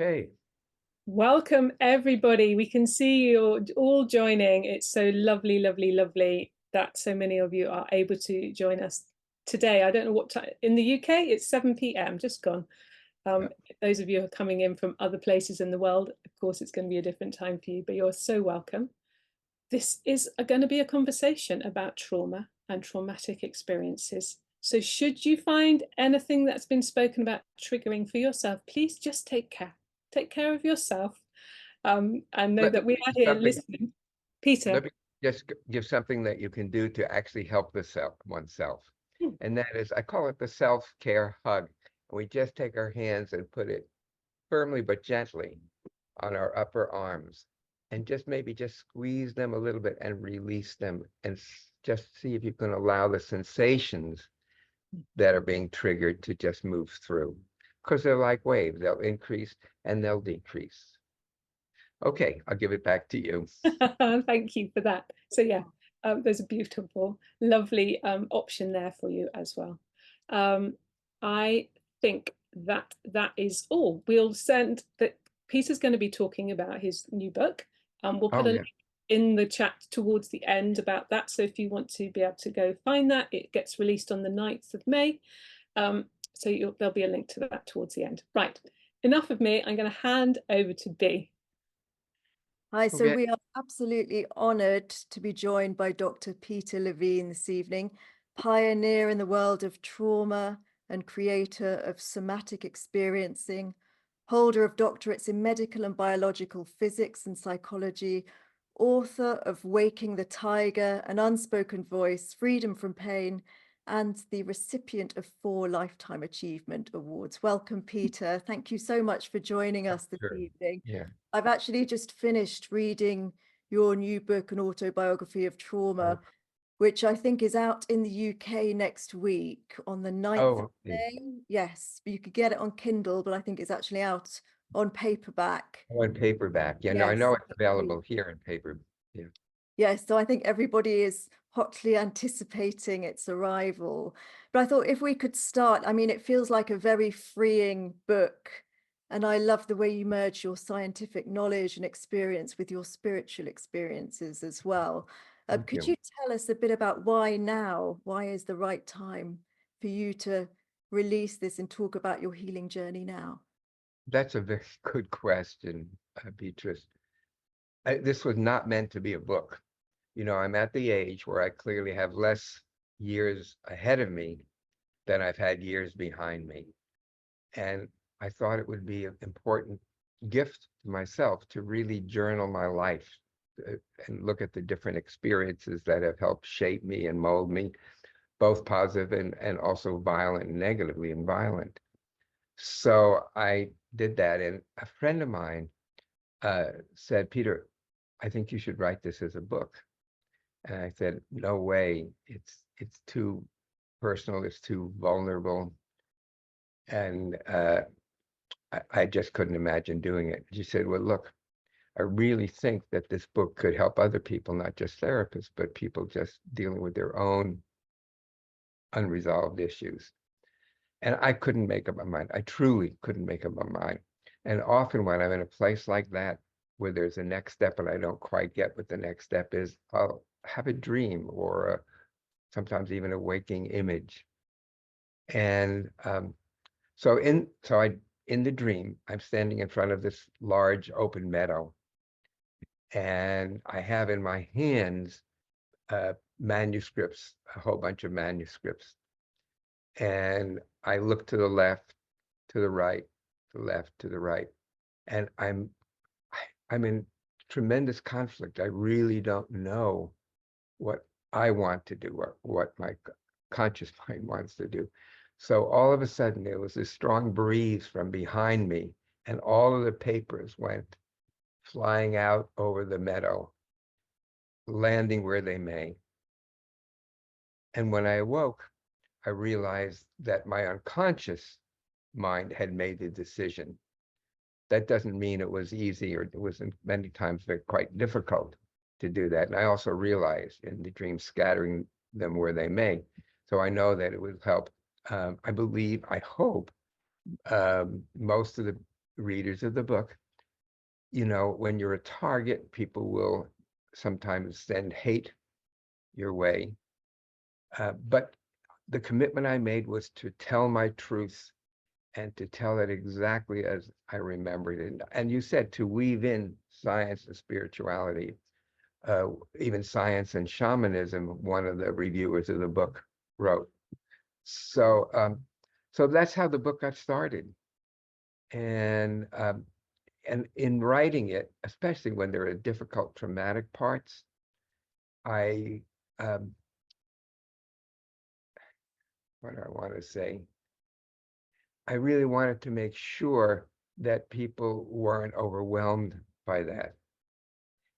Hey, Welcome, everybody. We can see you all joining. It's so lovely, lovely, lovely that so many of you are able to join us today. I don't know what time in the UK, it's 7 p.m., just gone. yeah, Those of you who are coming in from other places in the world, of course, it's going to be a different time for you, but you're so welcome. This is going to be a conversation about trauma and traumatic experiences. So, should you find anything that's been spoken about triggering for yourself, please just take care. Take care of yourself, and know let me that we give are you here something. listening. Peter. Let me just give something that you can do to actually help oneself. Hmm. And that is, I call it the self-care hug. And we just take our hands and put it firmly but gently on our upper arms and just squeeze them a little bit and release them and just see if you can allow the sensations that are being triggered to just move through. Because they're like waves, they'll increase and they'll decrease. Okay, I'll give it back to you. Thank you for that. So yeah, there's a beautiful, lovely option there for you as well. I think that is all. We'll send that. Peter's going to be talking about his new book. We'll put Oh a link yeah. in the chat towards the end about that. So if you want to be able to go find that, it gets released on the 9th of May. So there'll be a link to that towards the end. Right. Enough of me. I'm going to hand over to B. Hi, so Okay. we are absolutely honoured to be joined by Dr. Peter Levine this evening, pioneer in the world of trauma and creator of Somatic Experiencing, holder of doctorates in medical and biological physics and psychology, author of Waking the Tiger, An Unspoken Voice, Freedom from Pain, and the recipient of 4 Lifetime Achievement Awards. Welcome, Peter. Thank you so much for joining us this Sure. evening. Yeah. I've actually just finished reading your new book, An Autobiography of Oh, Trauma, which I think is out in the UK next week on the 9th of okay. May. Yes, you could get it on Kindle, but I think it's actually out on paperback. Oh, in paperback. Yeah, no, I Yes, know it's next week. available here in paper. Yeah. Yes, so I think everybody is hotly anticipating its arrival. But I thought if we could start, I mean, it feels like a very freeing book. And I love the way you merge your scientific knowledge and experience with your spiritual experiences as well. Thank Could you. you tell us a bit about why now? Why is the right time for you to release this and talk about your healing journey now? That's a very good question, Beatrice. This was not meant to be a book. You know, I'm at the age where I clearly have less years ahead of me than I've had years behind me. And I thought it would be an important gift to myself to really journal my life uh, and look at the different experiences that have helped shape me and mold me, both positive and also violent and negatively and violent. So I did that. And a friend of mine said, Peter, I think you should write this as a book. And I said, no way. It's too personal. It's too vulnerable. And I just couldn't imagine doing it. She said, well, look, I really think that this book could help other people, not just therapists, but people just dealing with their own unresolved issues. And I couldn't make up my mind. I truly couldn't make up my mind. And often when I'm in a place like that, where there's a next step and I don't quite get what the next step is, I'll have a dream or sometimes even a waking image. And in the dream, I'm standing in front of this large open meadow, and I have in my hands manuscripts, a whole bunch of manuscripts. And I look to the left, to the right, to the left, to the right, and I'm in tremendous conflict. I really don't know what I want to do, or what my conscious mind wants to do. So all of a sudden, there was this strong breeze from behind me, and all of the papers went flying out over the meadow, landing where they may. And when I awoke, I realized that my unconscious mind had made the decision. That doesn't mean it was easy, or it was many times quite difficult to do that. And I also realized in the dream, scattering them where they may. So I know that it would help. I believe, I hope most of the readers of the book, you know, when you're a target, people will sometimes send hate your way. But the commitment I made was to tell my truth and to tell it exactly as I remembered it. And you said to weave in science and spirituality, even science and shamanism, one of the reviewers of the book wrote. So, so that's how the book got started. And in writing it, especially when there are difficult, traumatic parts, I, what do I want to say? I really wanted to make sure that people weren't overwhelmed by that.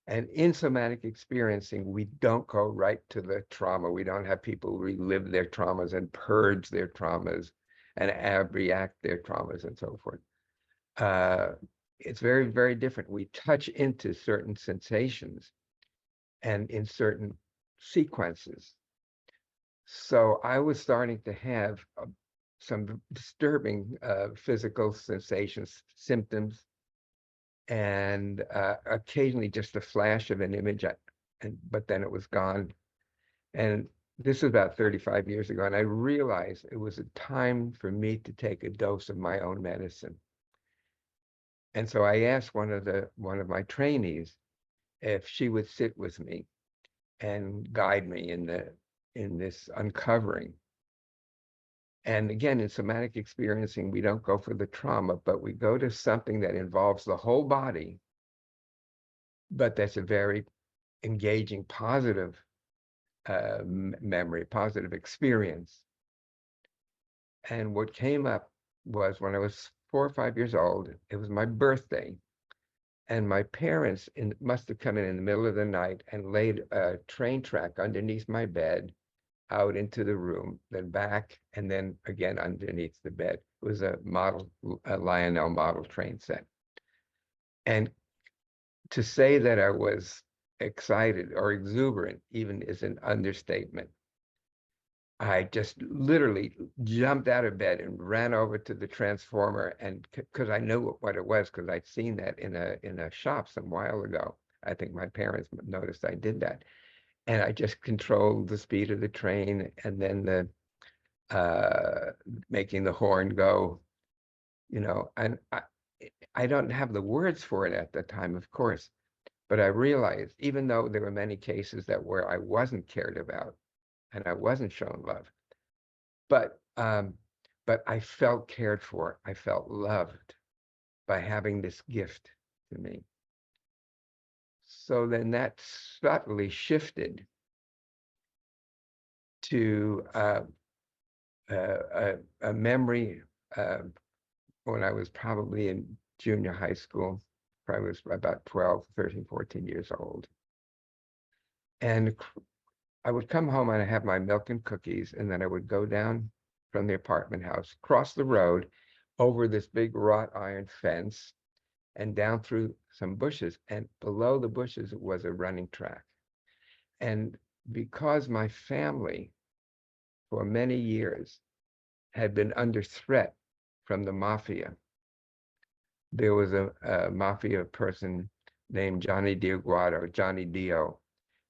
And in somatic experiencing, we don't go right to the trauma. We don't have people relive their traumas and purge their traumas and abreact their traumas and so forth. It's very, very different. We touch into certain sensations and in certain sequences. So I was starting to have some disturbing physical sensations, symptoms, and occasionally just a flash of an image, but then it was gone. And this was about 35 years ago, and I realized it was a time for me to take a dose of my own medicine. And so I asked one of my trainees if she would sit with me and guide me in this uncovering. And again, in somatic experiencing, we don't go for the trauma, but we go to something that involves the whole body, but that's a very engaging, positive memory, positive experience. And what came up was when I was 4 or 5 years old, it was my birthday. And my parents must have come in the middle of the night and laid a train track underneath my bed, out into the room, then back, and then again underneath the bed. It was a Lionel model train set. And to say that I was excited or exuberant even is an understatement. I just literally jumped out of bed and ran over to the transformer, and because I knew what it was, because I'd seen that in a shop some while ago. I think my parents noticed I did that. And I just controlled the speed of the train, and then making the horn go, you know, and I don't have the words for it at the time, of course, but I realized, even though there were many cases where I wasn't cared about and I wasn't shown love, but I felt cared for. I felt loved by having this gift to me. So then that subtly shifted to a memory when I was probably in junior high school. Probably was about 12, 13, 14 years old. And I would come home and I'd have my milk and cookies, and then I would go down from the apartment house, cross the road, over this big wrought iron fence, and down through some bushes. And below the bushes was a running track. And because my family, for many years, had been under threat from the mafia, there was a mafia person named Johnny Diaguado, Johnny Dio,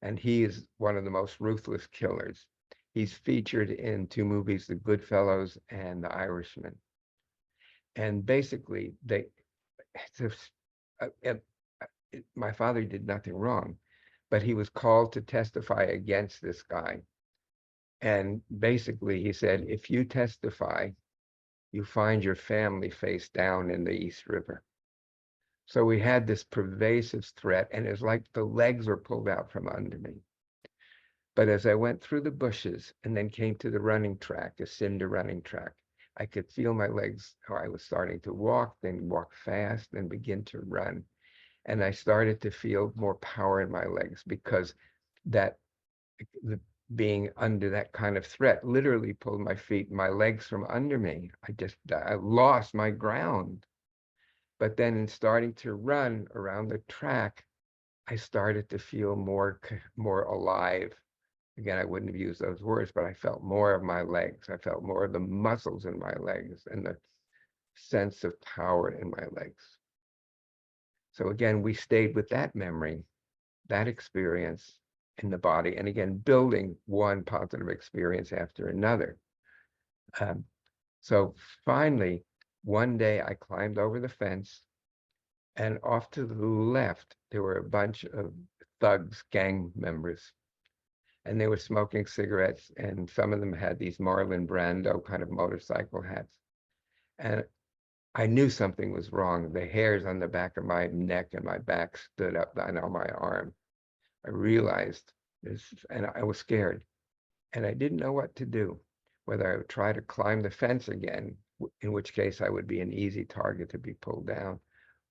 and he is one of the most ruthless killers. He's featured in 2 movies, The Goodfellas and The Irishman. And basically, my father did nothing wrong, but he was called to testify against this guy. And basically, he said, if you testify, you find your family face down in the East River. So we had this pervasive threat, and it's like the legs were pulled out from under me. But as I went through the bushes and then came to the running track, a cinder running track, I could feel my legs, or I was starting to walk, then walk fast, then begin to run. And I started to feel more power in my legs, because being under that kind of threat literally pulled my legs from under me. I lost my ground. But then in starting to run around the track, I started to feel more alive. Again, I wouldn't have used those words, but I felt more of my legs. I felt more of the muscles in my legs, and sense of power in my legs. So again, we stayed with that memory, that experience in the body, and again, building one positive experience after another. So finally, one day I climbed over the fence, and off to the left, there were a bunch of thugs, gang members, and they were smoking cigarettes, and some of them had these Marlon Brando kind of motorcycle hats. And I knew something was wrong. The hairs on the back of my neck and my back stood up and on my arm. I realized this, and I was scared, and I didn't know what to do, whether I would try to climb the fence again, in which case I would be an easy target to be pulled down,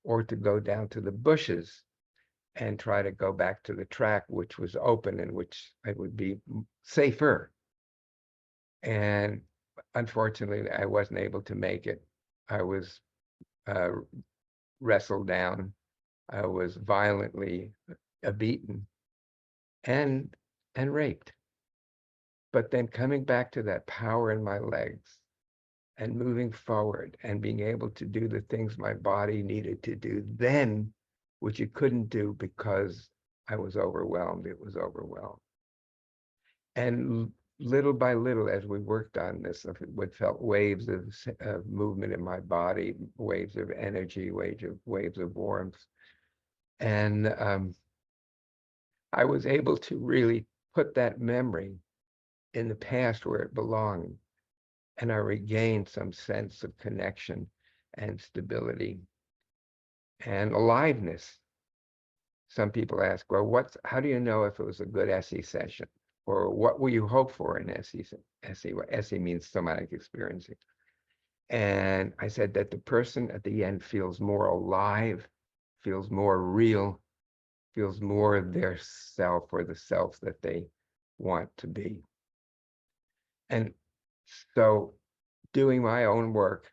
or to go down to the bushes and try to go back to the track, which was open and which I would be safer. And unfortunately, I wasn't able to make it. I was wrestled down. I was violently beaten and raped. But then coming back to that power in my legs and moving forward and being able to do the things my body needed to do then, which it couldn't do because I was overwhelmed. It was overwhelmed. And little by little, as we worked on this, what felt waves of movement in my body, waves of energy, waves of warmth. And I was able to really put that memory in the past where it belonged. And I regained some sense of connection and stability and aliveness. Some people ask, well, how do you know if it was a good SE session? Or what will you hope for in SE? SE means somatic experiencing. And I said that the person at the end feels more alive, feels more real, feels more of their self or the self that they want to be. And so doing my own work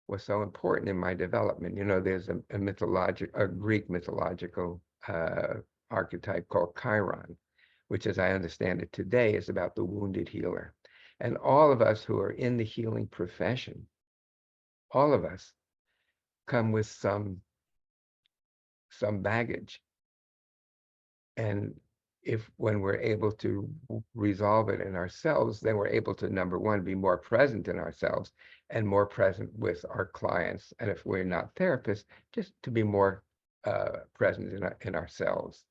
was so important in my development. You know, there's a Greek mythological archetype called Chiron, which, as I understand it today, is about the wounded healer. And all of us who are in the healing profession, all of us come with some baggage. And when we're able to resolve it in ourselves, then we're able to, number one, be more present in ourselves and more present with our clients. And if we're not therapists, just to be more present in ourselves.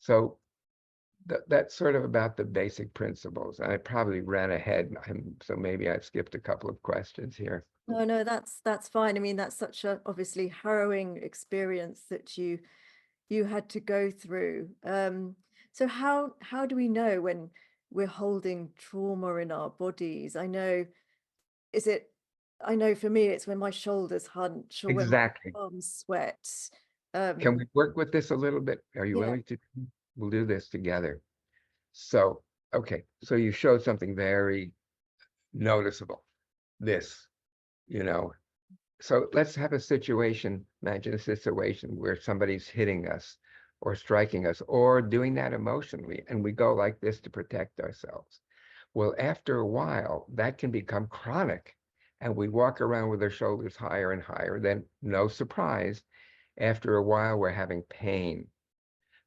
So that's sort of about the basic principles. And I probably ran ahead, so maybe I've skipped a couple of questions here. No, that's fine. I mean, that's such a obviously harrowing experience that you had to go through. So how do we know when we're holding trauma in our bodies? I know for me, it's when my shoulders hunch or Exactly. when my arms sweat. Can we work with this a little bit? Are you willing to? We'll do this together. So, okay. So you showed something very noticeable. This, you know. So let's have a situation, imagine a situation where somebody's hitting us or striking us or doing that emotionally, and we go like this to protect ourselves. Well, after a while, that can become chronic, and we walk around with our shoulders higher and higher. Then, no surprise, after a while, we're having pain.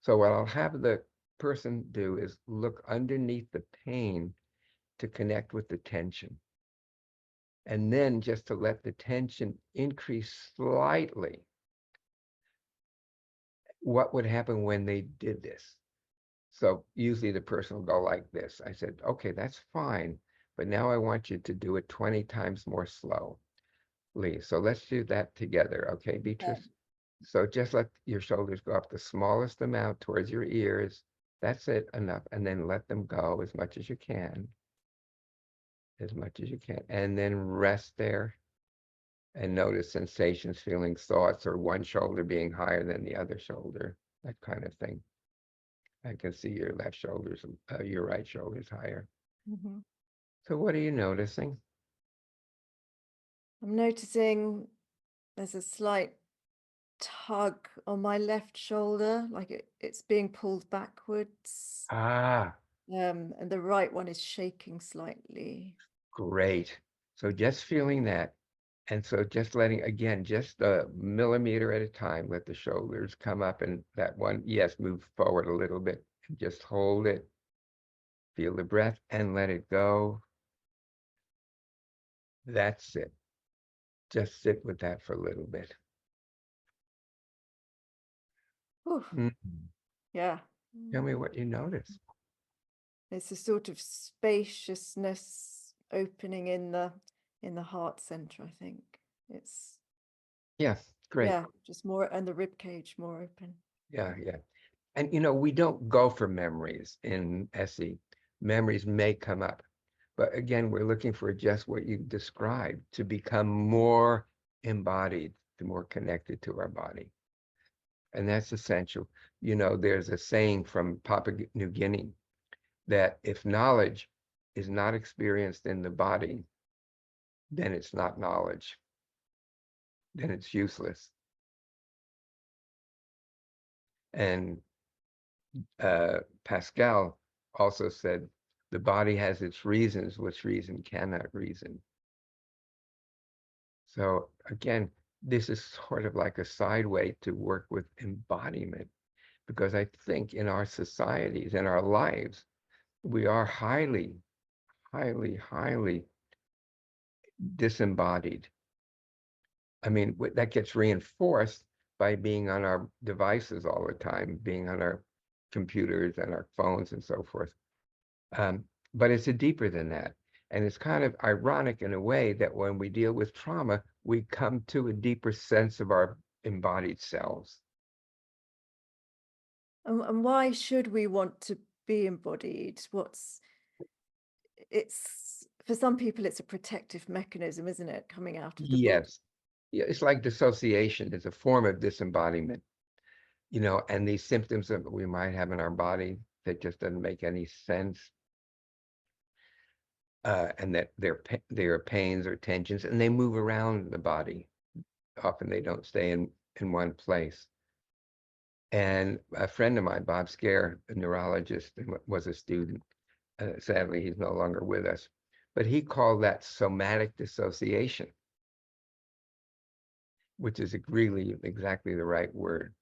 So what I'll have the person do is look underneath the pain to connect with the tension. And then just to let the tension increase slightly. What would happen when they did this? So usually the person will go like this. I said, okay, that's fine, but now I want you to do it 20 times more slowly. So let's do that together, okay, Beatrice? Okay. So just let your shoulders go up the smallest amount towards your ears. That's it, enough. And then let them go as much as you can. As much as you can. And then rest there. And notice sensations, feelings, thoughts, or one shoulder being higher than the other shoulder, that kind of thing. I can see your left shoulders, your right shoulder's higher. Mm-hmm. So what are you noticing? I'm noticing there's a slight tug on my left shoulder, like it's being pulled backwards. Ah, And the right one is shaking slightly. great. So just feeling that. And so just letting, again, just a millimeter at a time, let the shoulders come up and that one, yes, move forward a little bit and just hold it. Feel the breath and let it go. That's it. Just sit with that for a little bit. Ooh, Mhm. yeah. Tell me what you notice. It's a sort of spaciousness opening in the heart center, I think. It's Yes, great. yeah, just more, and the rib cage more open. Yeah, yeah. And we don't go for memories in SE. Memories may come up, but again, we're looking for just what you described, to become more embodied, to more connected to our body. And that's essential. There's a saying from Papua New Guinea that if knowledge is not experienced in the body, then it's not knowledge, then it's useless. And Pascal also said, the body has its reasons, which reason cannot reason. So again, this is sort of like a side way to work with embodiment, because I think in our societies, in our lives, we are highly, highly, highly disembodied. I mean, that gets reinforced by being on our devices all the time, being on our computers and our phones and so forth. But it's deeper than that. And it's kind of ironic in a way that when we deal with trauma, we come to a deeper sense of our embodied selves. And why should we want to be embodied? It's for some people it's a protective mechanism, isn't it? Coming out of the body. Yes. Yeah, it's like dissociation is a form of disembodiment, and these symptoms that we might have in our body that just doesn't make any sense. And that they're pains or tensions, and they move around the body. Often they don't stay in one place. And a friend of mine, Bob Scare, a neurologist, was a student. Sadly, he's no longer with us. But he called that somatic dissociation, which is really exactly the right word.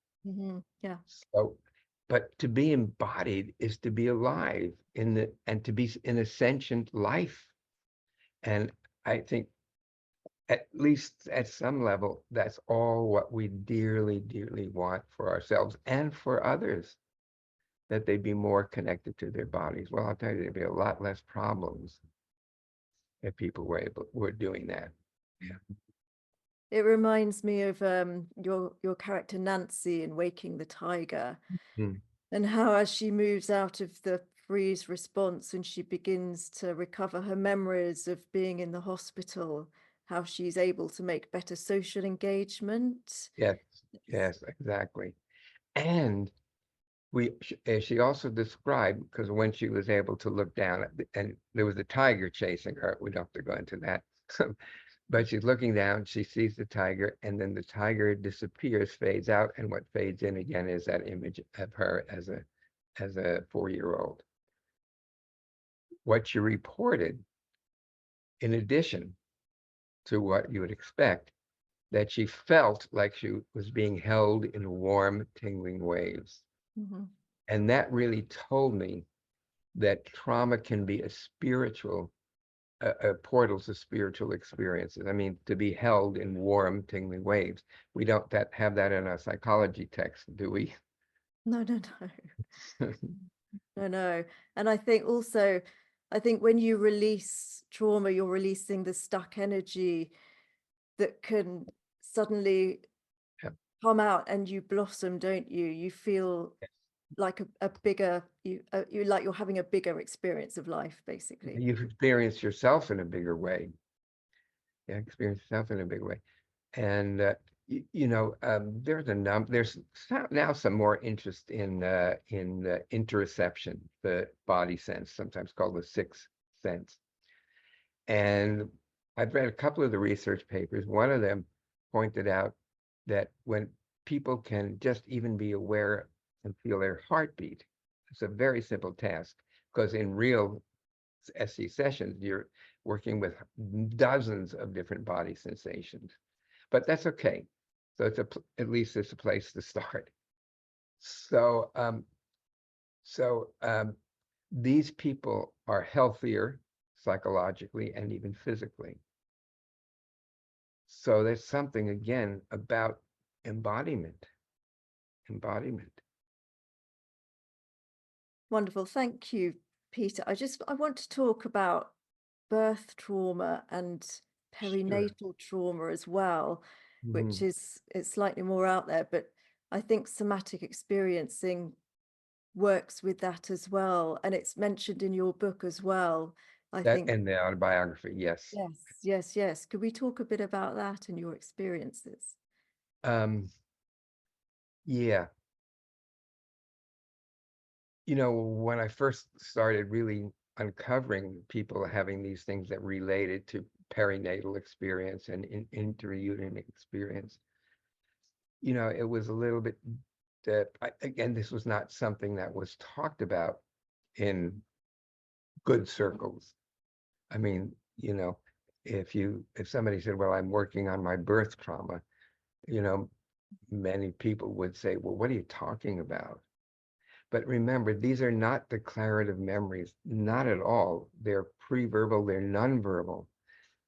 Yeah. So, but to be embodied is to be alive and to be in a sentient life. And I think at least at some level, that's all what we dearly, dearly want for ourselves and for others, that they be more connected to their bodies. Well, I'll tell you, there'd be a lot less problems if people were doing that. Yeah. It reminds me of your character Nancy in Waking the Tiger, Mm. and how as she moves out of the freeze response and she begins to recover her memories of being in the hospital, how she's able to make better social engagement. Yes, yes, exactly. And she also described, because when she was able to look down and there was a tiger chasing her, we don't have to go into that. But she's looking down, she sees the tiger, and then the tiger disappears, fades out, and what fades in again is that image of her as a 4-year-old. What she reported, in addition to what you would expect, that she felt like she was being held in warm, tingling waves. Mhm. And that really told me that trauma can be a portal to spiritual experiences. I mean, to be held in warm, tingling waves. We don't have that in our psychology text, do we? No, no, no. No. And I think also, when you release trauma, you're releasing the stuck energy that can suddenly Yeah. come out and you blossom, don't you? You feel like a bigger, you like you're having a bigger experience of life, basically. You've experienced yourself in a bigger way. Yeah, experience yourself in a big way. And there's now some more interest in interoception, the body sense, sometimes called the sixth sense. And I've read a couple of the research papers. One of them pointed out that when people can just even be aware and feel their heartbeat, it's a very simple task, because in real SC sessions, working with dozens of different body sensations. But that's okay. So at least it's a place to start. So these people are healthier psychologically and even physically. So there's something again about embodiment. Wonderful. Thank you, Peter. I want to talk about birth trauma and Sure. perinatal trauma as well, which Mhm. it's slightly more out there, but I think somatic experiencing works with that as well. And it's mentioned in your book as well. I That think, and the autobiography, yes. yes. Could we talk a bit about that and your experiences? Yeah. You know, when I first started really uncovering people having these things that related to perinatal experience and intrauterine experience, you know, it was a little bit that, again, this was not something that was talked about in good circles. I mean, you know, if somebody said, well, I'm working on my birth trauma, you know, many people would say, well, what are you talking about? But remember, these are not declarative memories, not at all. They're pre-verbal, they're nonverbal.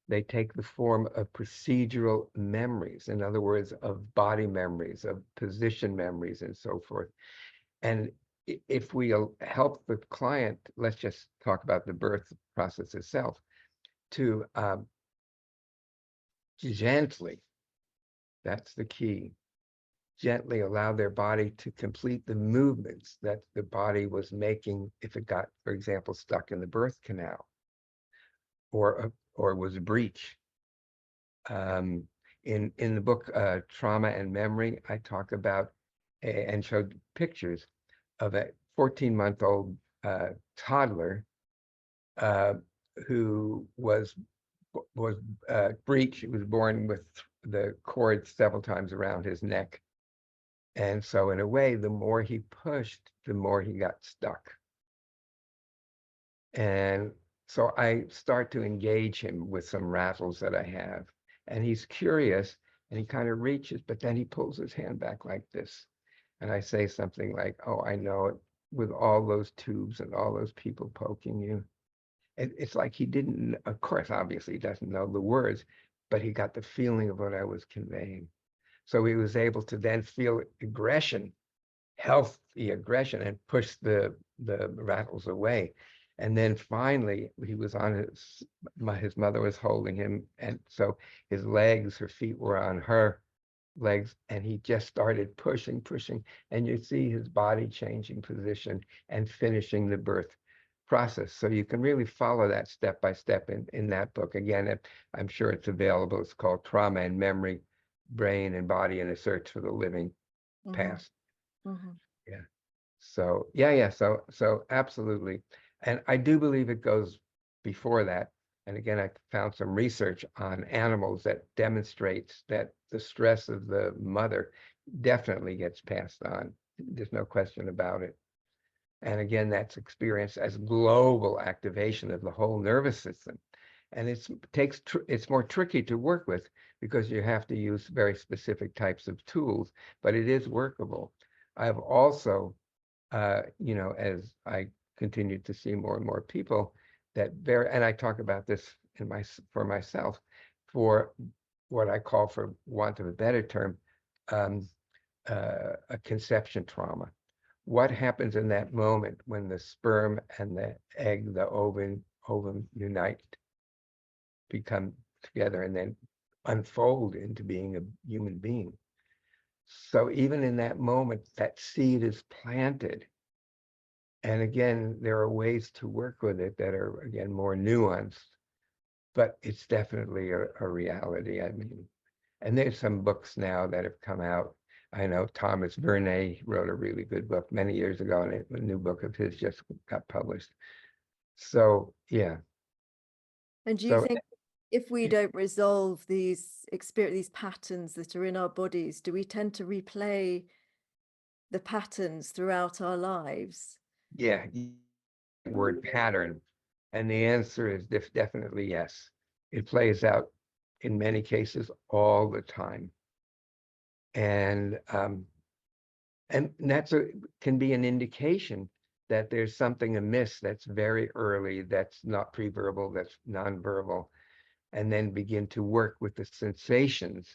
They take the form of procedural memories, in other words, of body memories, of position memories, and so forth. And if we help the client, let's just talk about the birth process itself, to gently, that's the key, gently allow their body to complete the movements that the body was making if it got, for example, stuck in the birth canal or was a breech. In the book Trauma and Memory, I talk about and showed pictures of a 14-month-old toddler who was breech. He was born with the cord several times around his neck. And so in a way, the more he pushed, the more he got stuck. And so I start to engage him with some rattles that I have. And he's curious and he kind of reaches, but then he pulls his hand back like this. And I say something like, oh, I know it, with all those tubes and all those people poking you. It's like he didn't, of course, obviously he doesn't know the words, but he got the feeling of what I was conveying. So he was able to then feel aggression, healthy aggression, and push the rattles away. And then finally he was on his mother was holding him, and so his legs, her feet were on her legs, and he just started pushing, and you see his body changing position and finishing the birth process. So you can really follow that step by step in that book. Again, I'm sure it's available. It's called Trauma and Memory, Brain and Body in a Search for the Living Past. Yeah. So yeah. So absolutely. And I do believe it goes before that. And again, I found some research on animals that demonstrates that the stress of the mother definitely gets passed on. There's no question about it. And again, that's experienced as global activation of the whole nervous system. And it's more tricky to work with because you have to use very specific types of tools, but it is workable. I've also, you know, as I continue to see more and more people and I talk about this for myself, for what I call, for want of a better term, a conception trauma. What happens in that moment when the sperm and the egg, the ovum unite, become together, and then unfold into being a human being? So even in that moment, that seed is planted. And again, there are ways to work with it that are, again, more nuanced, but it's definitely a reality. I mean, and there's some books now that have come out. I know Thomas Vernet wrote a really good book many years ago, and a new book of his just got published. So yeah. And do you So think if we don't resolve these patterns that are in our bodies, do we tend to replay the patterns throughout our lives? yeah, word pattern. And the answer is definitely yes. It plays out in many cases all the time. And that's can be an indication that there's something amiss that's very early, that's not pre-verbal, that's nonverbal, and then begin to work with the sensations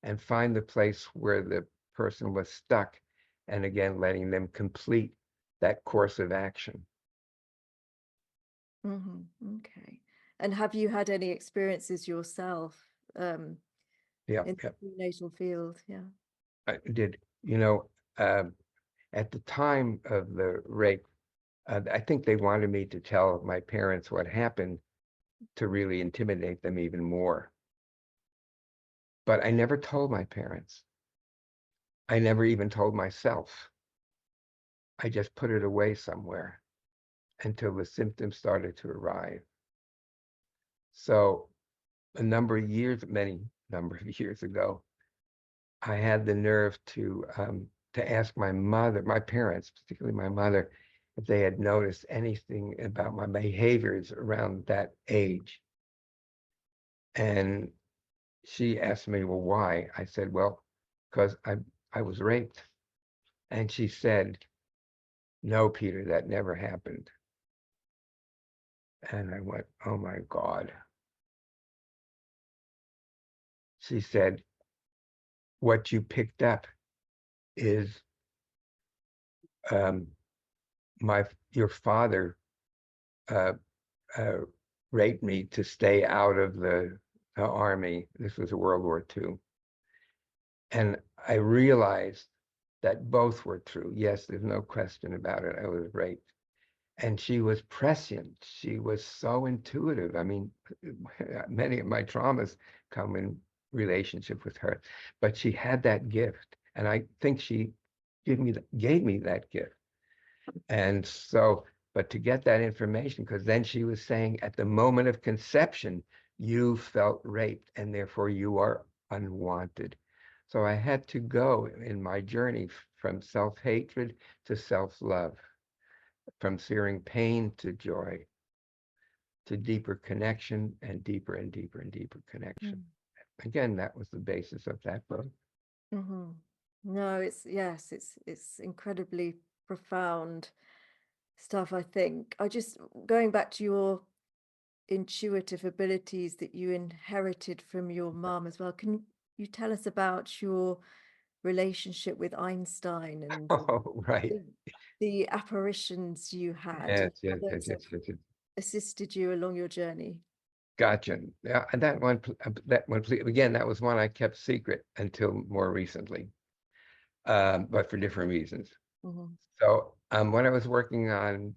and find the place where the person was stuck, and again, letting them complete that course of action. Okay. And have you had any experiences yourself Yeah, in yeah, the prenatal field? Yeah. I did. At the time of the rape, I think they wanted me to tell my parents what happened to really intimidate them even more. But I never told my parents. I never even told myself. I just put it away somewhere until the symptoms started to arrive. So many number of years ago, I had the nerve to ask my parents, particularly my mother, if they had noticed anything about my behaviors around that age. And she asked me, well, why? I said, well, because I was raped. And she said, no, Peter, that never happened. And I went, oh my God. She said, what you picked up is your father raped me to stay out of the army. This was World War II. And I realized that both were true. Yes, there's no question about it. I was raped. And she was prescient. She was so intuitive. I mean, many of my traumas come in relationship with her, but she had that gift. And I think she gave me that gift. And so, but to get that information, because then she was saying at the moment of conception, you felt raped and therefore you are unwanted. So I had to go in my journey from self-hatred to self-love, from searing pain to joy, to deeper connection and deeper and deeper and deeper connection. Again, that was the basis of that book. No, it's incredibly profound stuff, I think. Going back to your intuitive abilities that you inherited from your mom as well, can you tell us about your relationship with Einstein and Oh, right. the apparitions you had and Yes, how yes, those yes, have yes, yes. assisted you along your journey? Gotcha. Yeah, and that one, again, that was one I kept secret until more recently, but for different reasons. So when I was working on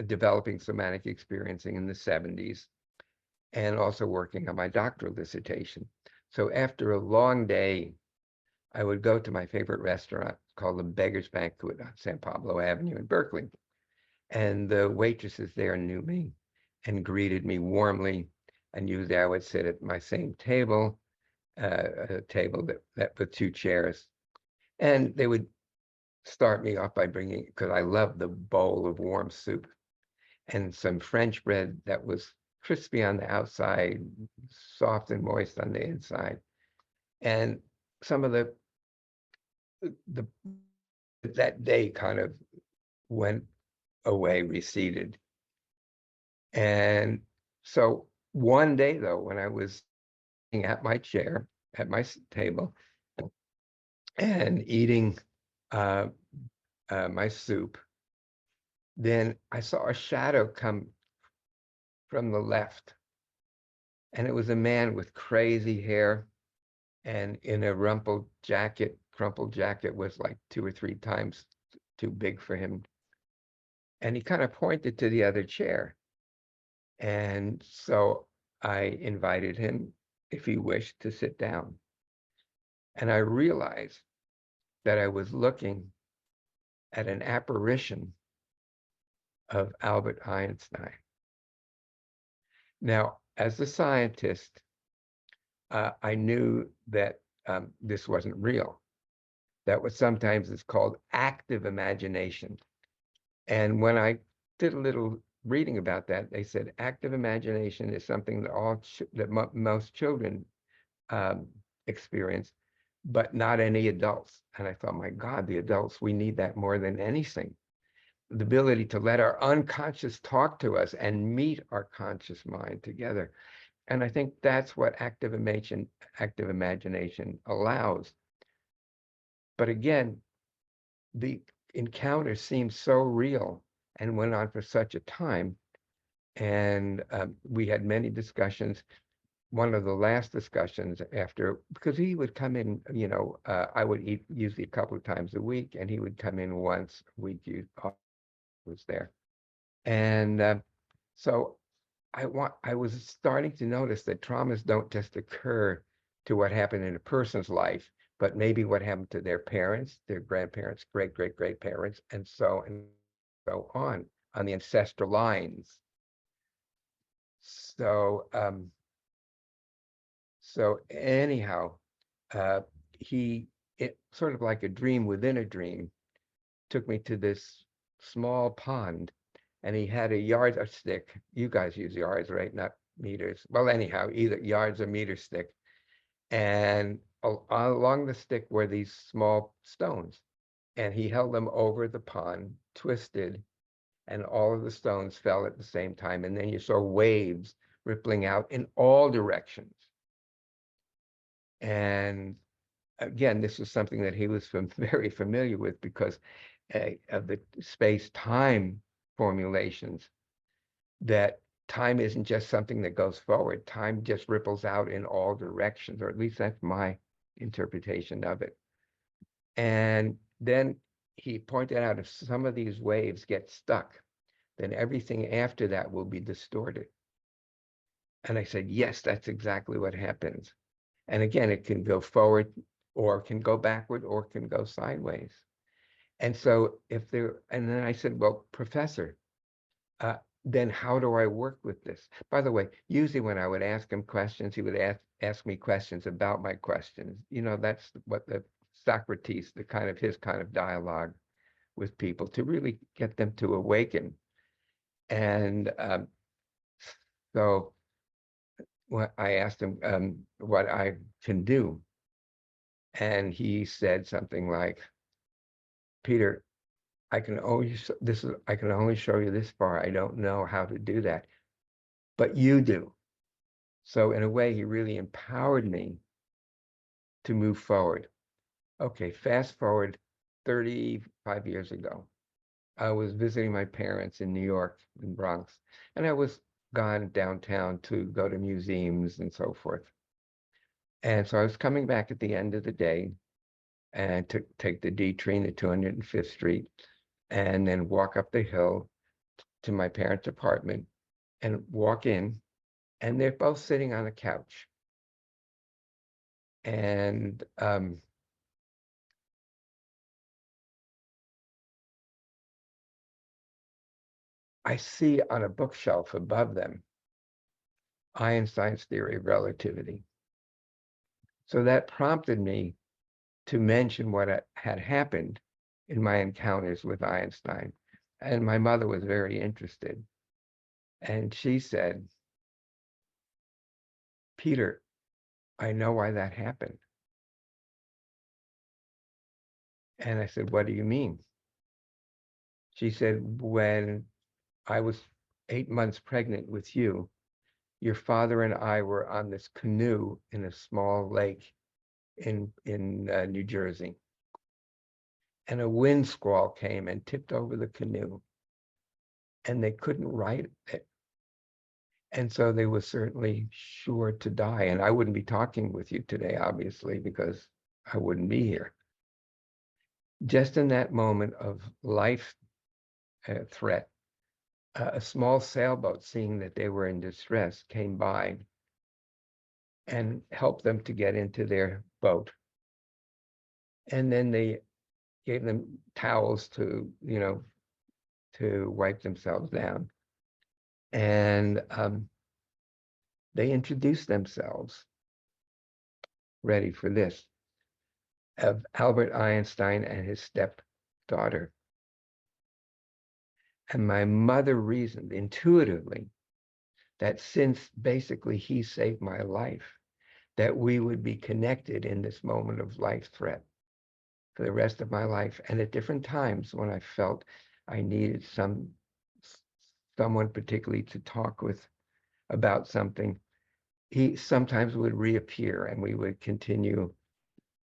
developing somatic experiencing in the 70s, and also working on my doctoral dissertation. So after a long day, I would go to my favorite restaurant called the Beggar's Banquet on San Pablo Avenue in Berkeley. And the waitresses there knew me and greeted me warmly. And usually I would sit at my same table, a table that with two chairs. And they would start me off by bringing, because I love the bowl of warm soup and some French bread that was crispy on the outside, soft and moist on the inside. And some of that day kind of went away, receded. And so one day though, when I was sitting at my chair, at my table, and eating my soup, then I saw a shadow come from the left. And it was a man with crazy hair and in a crumpled jacket was like 2 or 3 times too big for him. And he kind of pointed to the other chair. And so I invited him, if he wished, to sit down. And I realized that I was looking at an apparition of Albert Einstein. Now, as a scientist, I knew that this wasn't real. That was sometimes it's called active imagination. And when I did a little reading about that, they said active imagination is something that most children experience, but not any adults. And I thought, my God, the adults, we need that more than anything. The ability to let our unconscious talk to us and meet our conscious mind together. And I think that's what active imagination allows. But again, the encounter seemed so real and went on for such a time. And we had many discussions. One of the last discussions after, because he would come in, I would eat usually a couple of times a week, and he would come in once a week. Was there, and so I was starting to notice that traumas don't just occur to what happened in a person's life, but maybe what happened to their parents, their grandparents, great parents, and so on the ancestral lines. So anyhow, it sort of like a dream within a dream, took me to this small pond, and he had a yardstick. You guys use yards, right? Not meters. Well, anyhow, either yards or meter stick. And along the stick were these small stones, and he held them over the pond, twisted, and all of the stones fell at the same time. And then you saw waves rippling out in all directions. And again, this was something that he was very familiar with because of the space-time formulations, that time isn't just something that goes forward. Time just ripples out in all directions, or at least that's my interpretation of it. And then he pointed out, if some of these waves get stuck, then everything after that will be distorted. And I said, yes, that's exactly what happens. And again, it can go forward, or can go backward, or can go sideways. And so and then I said, well, Professor, then how do I work with this? By the way, usually when I would ask him questions, he would ask me questions about my questions. That's what Socrates, his kind of dialogue with people, to really get them to awaken. And so I asked him what I can do. And he said something like, Peter, I can only show you this far. I don't know how to do that, but you do. So in a way, he really empowered me to move forward. Okay, fast forward 35 years ago. I was visiting my parents in New York, in Bronx, and I was gone downtown to go to museums and so forth. And so I was coming back at the end of the day and to take the D train to 205th Street, and then walk up the hill to my parents' apartment and walk in, and they're both sitting on a couch. And I see on a bookshelf above them Einstein's theory of relativity. So that prompted me to mention what had happened in my encounters with Einstein. And my mother was very interested. And she said, Peter, I know why that happened. And I said, what do you mean? She said, when I was 8 months pregnant with you, your father and I were on this canoe in a small lake in New Jersey. And a wind squall came and tipped over the canoe, and they couldn't right it. And so they were certainly sure to die. And I wouldn't be talking with you today, obviously, because I wouldn't be here. Just in that moment of life threat, a small sailboat, seeing that they were in distress, came by and helped them to get into their boat. And then they gave them towels to wipe themselves down. And they introduced themselves, ready for this, of Albert Einstein and his stepdaughter. And my mother reasoned intuitively that since basically he saved my life, that we would be connected in this moment of life threat for the rest of my life. And at different times when I felt I needed someone particularly to talk with about something, he sometimes would reappear and we would continue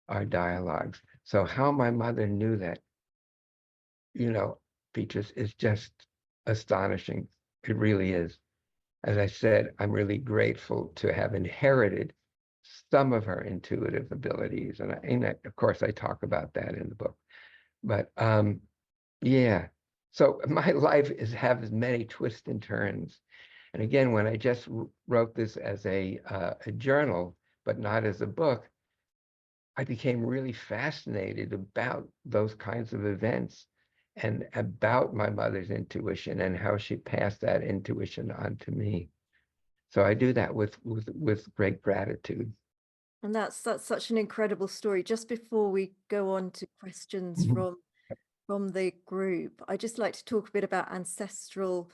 our dialogues. So how my mother knew that, Beatrice, is just astonishing. It really is. As I said, I'm really grateful to have inherited some of her intuitive abilities. And of course, I talk about that in the book. But yeah, so my life has many twists and turns. And again, when I just wrote this as a journal, but not as a book, I became really fascinated about those kinds of events and about my mother's intuition and how she passed that intuition on to me. So I do that with great gratitude. And that's such an incredible story. Just before we go on to questions from the group, I'd just like to talk a bit about ancestral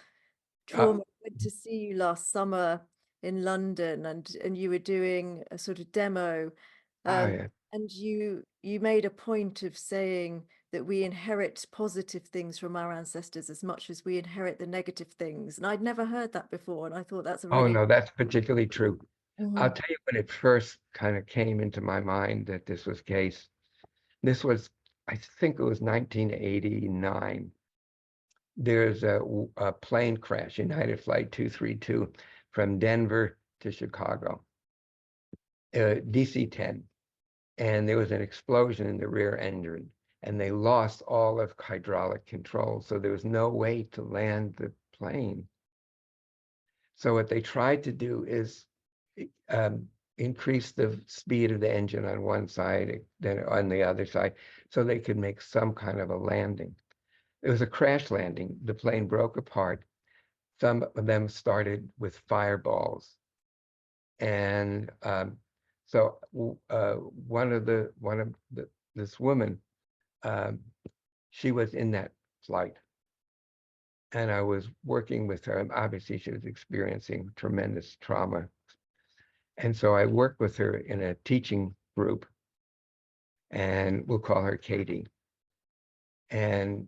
trauma. I went to see you last summer in London, and you were doing a sort of demo, Yeah. and you made a point of saying that we inherit positive things from our ancestors as much as we inherit the negative things. And I'd never heard that before, and I thought that's a Oh, really no, that's particularly true. I'll Mhm. tell you when it first kind of came into my mind that this was the case. This was, I think it was 1989. There's a plane crash, United Flight 232, from Denver to Chicago, DC-10. And there was an explosion in the rear engine, and they lost all of hydraulic control. So there was no way to land the plane. So what they tried to do is increase the speed of the engine on one side, then on the other side, so they could make some kind of a landing. It was a crash landing. The plane broke apart. Some of them started with fireballs. And so this woman, she was in that flight. And I was working with her, and obviously she was experiencing tremendous trauma. And so I worked with her in a teaching group, and we'll call her Katie. And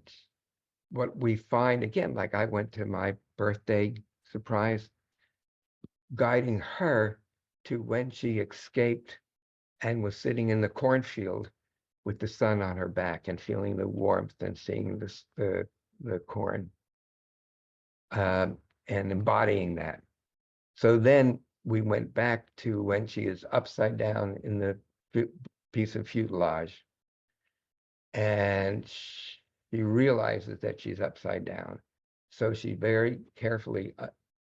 what we find, again, like I went to my birthday surprise, guiding her to when she escaped and was sitting in the cornfield with the sun on her back and feeling the warmth and seeing the corn, and embodying that. So then we went back to when she is upside down in the piece of fuselage, and she realizes that she's upside down. So she very carefully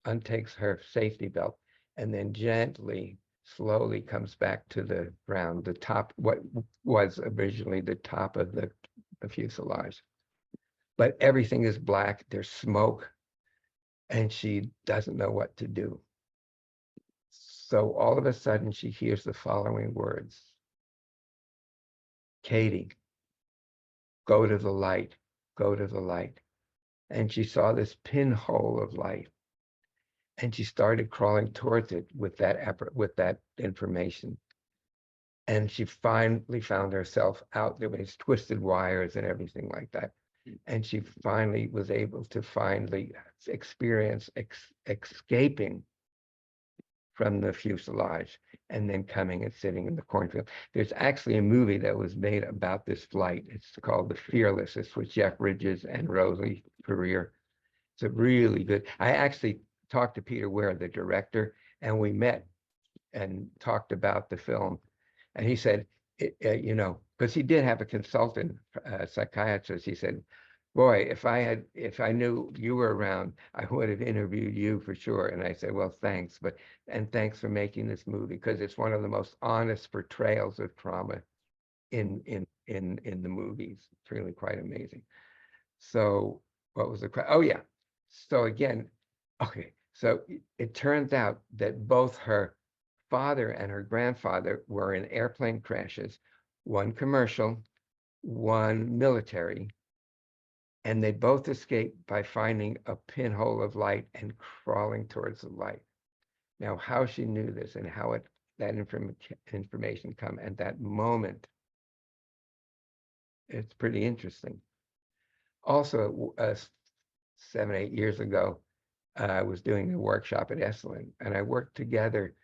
untakes her safety belt and then gently, slowly comes back to the ground, the top, what was originally the top of the fuselage. But everything is black, there's smoke, and she doesn't know what to do. So all of a sudden she hears the following words: Katie, go to the light, go to the light. And she saw this pinhole of light, and she started crawling towards it with that information. And she finally found herself out. There was twisted wires and everything like that. And she finally was able to finally experience escaping from the fuselage and then coming and sitting in the cornfield. There's actually a movie that was made about this flight. It's called The Fearless. It's with Jeff Bridges and Rosie Perrier. It's a really good. I actually talked to Peter Ware, the director, and we met and talked about the film. And he said, because he did have a consultant psychiatrist, he said, boy, if I knew you were around, I would have interviewed you for sure. And I said, well, thanks, and thanks for making this movie, because it's one of the most honest portrayals of trauma in the movies. It's really quite amazing. So what was the question? Oh yeah. So again, okay. So it turns out that both her father and her grandfather were in airplane crashes, one commercial, one military. And they both escaped by finding a pinhole of light and crawling towards the light. Now, how she knew this and how that information come at that moment, it's pretty interesting. Also, 7, 8 years ago, I was doing a workshop at Esalen, and I worked together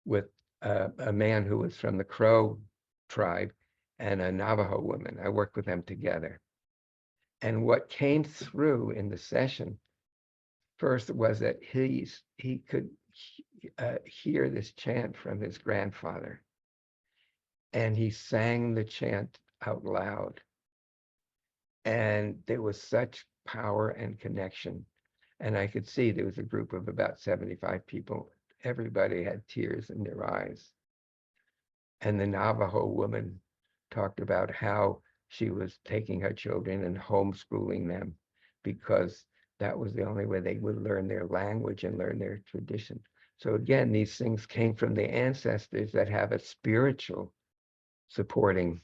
with a man who was from the Crow tribe and a Navajo woman. I worked with them together. And what came through in the session first was that he could hear this chant from his grandfather, and he sang the chant out loud. And there was such power and connection. And I could see there was a group of about 75 people. Everybody had tears in their eyes. And the Navajo woman talked about how she was taking her children and homeschooling them because that was the only way they would learn their language and learn their tradition. So again, these things came from the ancestors that have a spiritual supporting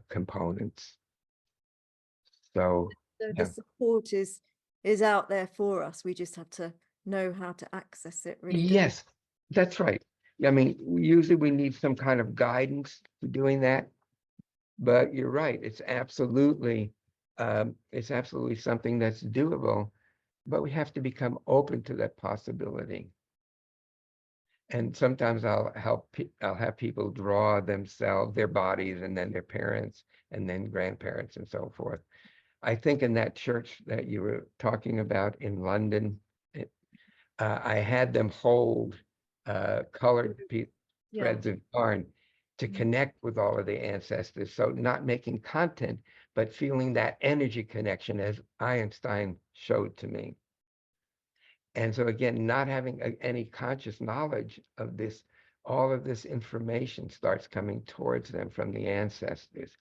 components. So the yeah. support is out there for us. We just have to know how to access it, really. Yes, that's right. I mean, usually we need some kind of guidance to doing that, but you're right. It's absolutely something that's doable, but we have to become open to that possibility. And sometimes I'll have people draw themselves, their bodies, and then their parents, and then grandparents, and so forth. I think in that church that you were talking about in London, I had them hold colored threads of yarn to connect with all of the ancestors. So not making content, but feeling that energy connection as Einstein showed to me. And so again, not having any conscious knowledge of this, all of this information starts coming towards them from the ancestors.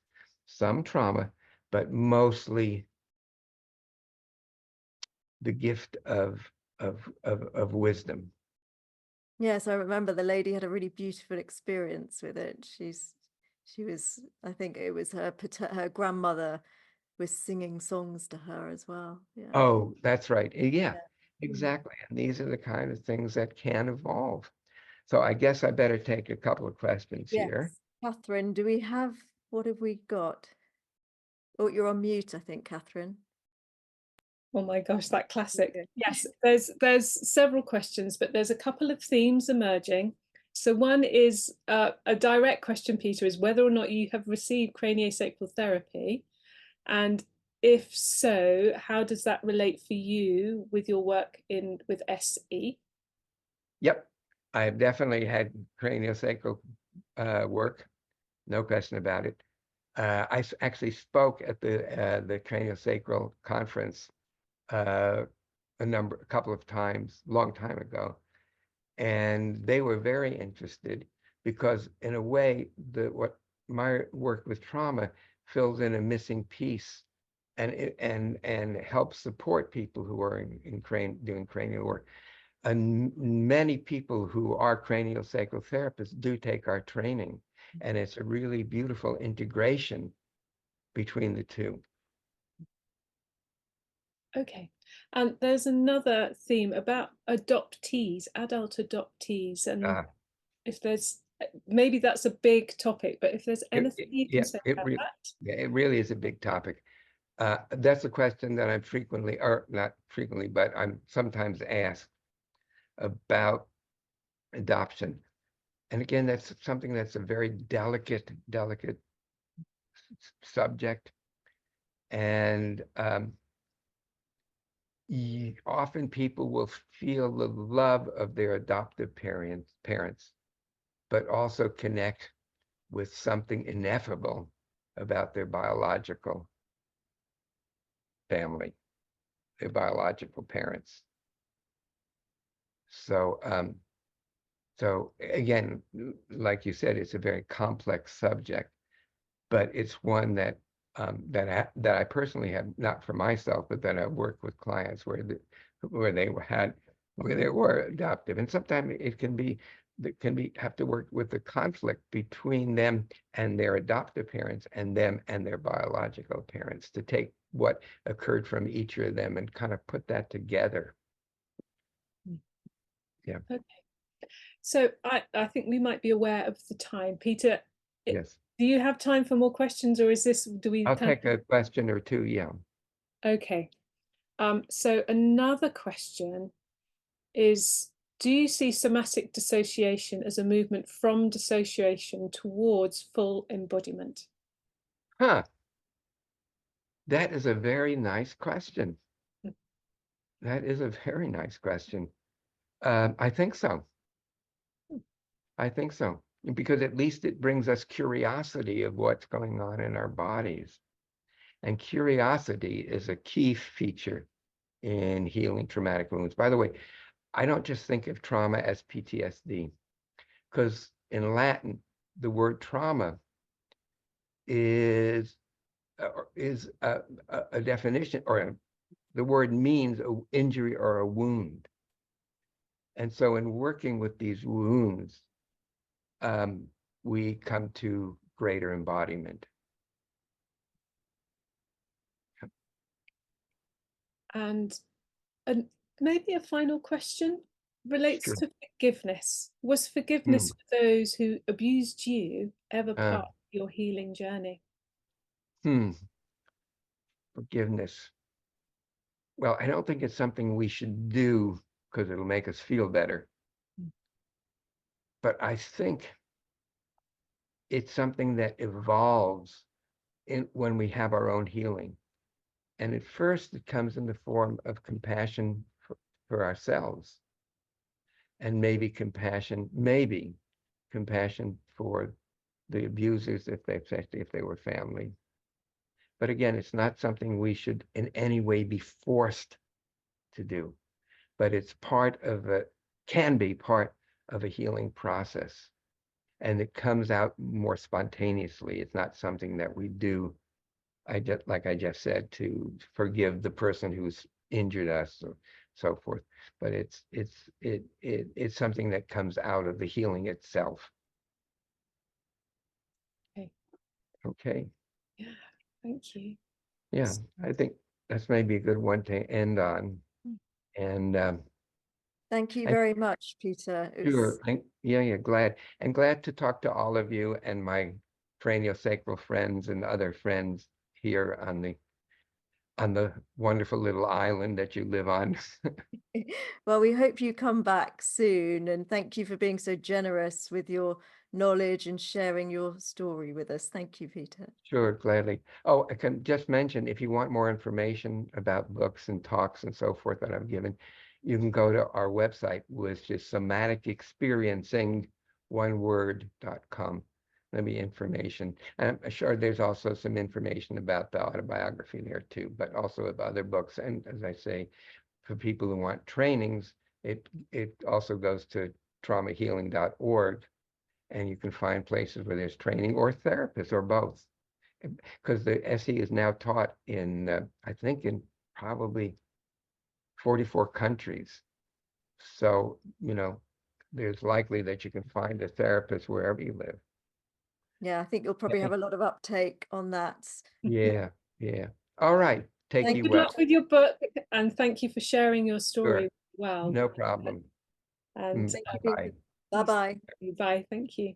Some trauma, but mostly the gift of wisdom. Yes, I remember the lady had a really beautiful experience with it. She was, I think it was her grandmother was singing songs to her as well. Yeah. Oh, that's right. Yeah, exactly. And these are the kind of things that can evolve. So I guess I better take a couple of questions here. Catherine, what have we got? Oh, you're on mute, I think, Catherine. Oh my gosh, that classic. Yes, there's several questions, but there's a couple of themes emerging. So one is a direct question, Peter, is whether or not you have received craniosacral therapy, and if so, how does that relate for you with your work with SE? Yep, I've definitely had craniosacral work, no question about it. I actually spoke at the craniosacral conference a couple of times, long time ago, and they were very interested because, in a way, what my work with trauma fills in a missing piece, and helps support people who are doing cranial work. And many people who are craniosacral therapists do take our training, and it's a really beautiful integration between the two. Okay, and there's another theme about adoptees, adult adoptees, and if there's, maybe that's a big topic, but if there's anything you can say about that. Yeah, it really is a big topic. That's a question that I'm frequently, or not frequently, but I'm sometimes asked about adoption. And again, that's something that's a very delicate subject. And often people will feel the love of their adoptive parents, but also connect with something ineffable about their biological family, their biological parents. So, so again, like you said, it's a very complex subject, but it's one that that I personally have, not for myself, but that I work with clients where they were adoptive, and sometimes it can be have to work with the conflict between them and their adoptive parents, and them and their biological parents, to take what occurred from each of them and kind of put that together. Yeah. Okay. So I think we might be aware of the time. Peter, Yes. do you have time for more questions, or is this, do we I'll kind take a question or two. Yeah. Okay. So another question is, do you see somatic dissociation as a movement from dissociation towards full embodiment? Huh. That is a very nice question. That is a very nice question. I think so. I think so. Because at least it brings us curiosity of what's going on in our bodies. And curiosity is a key feature in healing traumatic wounds. By the way, I don't just think of trauma as PTSD, because in Latin, the word trauma is a definition, or the word means an injury or a wound. And so in working with these wounds, we come to greater embodiment. And maybe a final question relates Sure. to forgiveness. Was forgiveness for those who abused you ever part of your healing journey? Forgiveness. Well, I don't think it's something we should do because it'll make us feel better. But I think it's something that evolves when we have our own healing. And at first, it comes in the form of compassion for ourselves, and maybe compassion for the abusers, especially if they were family. But again, it's not something we should in any way be forced to do, but it's can be part of a healing process. And it comes out more spontaneously. It's not something that we do, like I just said, to forgive the person who's injured us or so forth. But it's something that comes out of the healing itself. Okay. Okay. Yeah, thank you. Yeah, I think that's maybe a good one to end on. And Thank you very much, Peter. sure, glad to talk to all of you and my craniosacral friends and other friends here on the wonderful little island that you live on. Well, we hope you come back soon, and thank you for being so generous with your knowledge and sharing your story with us. Thank you, Peter. Sure, gladly. Oh, I can just mention, if you want more information about books and talks and so forth that I've given, you can go to our website, which is Somatic Experiencing, oneword.com. There'll be information. And I'm sure there's also some information about the autobiography there too, but also of other books. And as I say, for people who want trainings, it also goes to traumahealing.org, and you can find places where there's training or therapists or both. Because the SE is now taught in, I think, in probably 44 countries. So, there's likely that you can find a therapist wherever you live. Yeah, I think you'll probably have a lot of uptake on that. Yeah, yeah. All right. Take you Good well. luck with your book, and thank you for sharing your story Sure. well. No problem. And Bye-bye. Bye-bye. bye. Thank you.